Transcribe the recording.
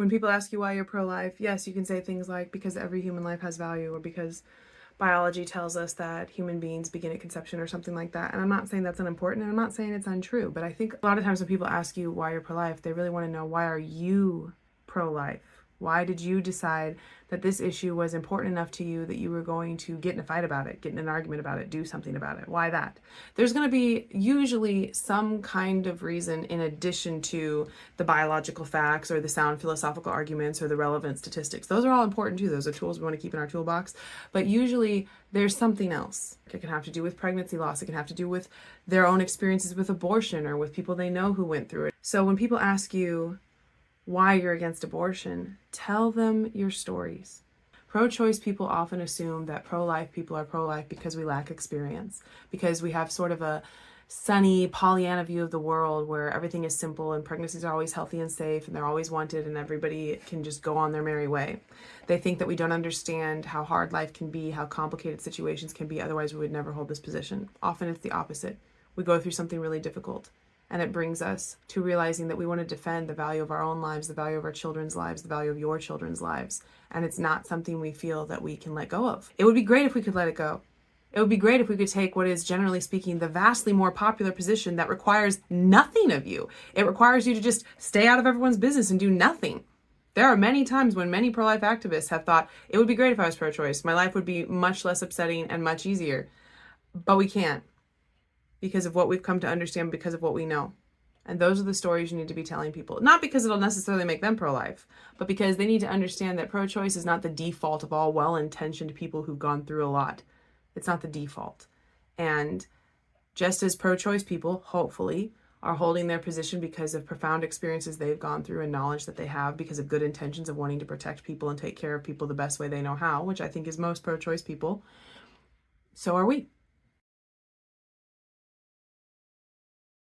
When people ask you why you're pro-life, yes, you can say things like because every human life has value, or because biology tells us that human beings begin at conception, or something like that. And I'm not saying that's unimportant, and I'm not saying it's untrue, but I think a lot of times when people ask you why you're pro-life, they really want to know, why are you pro-life? Why did you decide that this issue was important enough to you that you were going to get in a fight about it, get in an argument about it, do something about it? Why that? There's going to be usually some kind of reason in addition to the biological facts or the sound philosophical arguments or the relevant statistics. Those are all important too. Those are tools we want to keep in our toolbox. But usually there's something else. It can have to do with pregnancy loss. It can have to do with their own experiences with abortion or with people they know who went through it. So when people ask you why you're against abortion, tell them your stories. Pro-choice people often assume that pro-life people are pro-life because we lack experience, because we have sort of a sunny Pollyanna view of the world where everything is simple and pregnancies are always healthy and safe and they're always wanted and everybody can just go on their merry way. They think that we don't understand how hard life can be, how complicated situations can be, otherwise we would never hold this position. Often it's the opposite. We go through something really difficult, and it brings us to realizing that we want to defend the value of our own lives, the value of our children's lives, the value of your children's lives. And it's not something we feel that we can let go of. It would be great if we could let it go. It would be great if we could take what is, generally speaking, the vastly more popular position that requires nothing of you. It requires you to just stay out of everyone's business and do nothing. There are many times when many pro-life activists have thought, it would be great if I was pro-choice. My life would be much less upsetting and much easier. But we can't, because of what we've come to understand, because of what we know. And those are the stories you need to be telling people. Not because it'll necessarily make them pro-life, but because they need to understand that pro-choice is not the default of all well-intentioned people who've gone through a lot. It's not the default. And just as pro-choice people, hopefully, are holding their position because of profound experiences they've gone through and knowledge that they have because of good intentions of wanting to protect people and take care of people the best way they know how, which I think is most pro-choice people, so are we.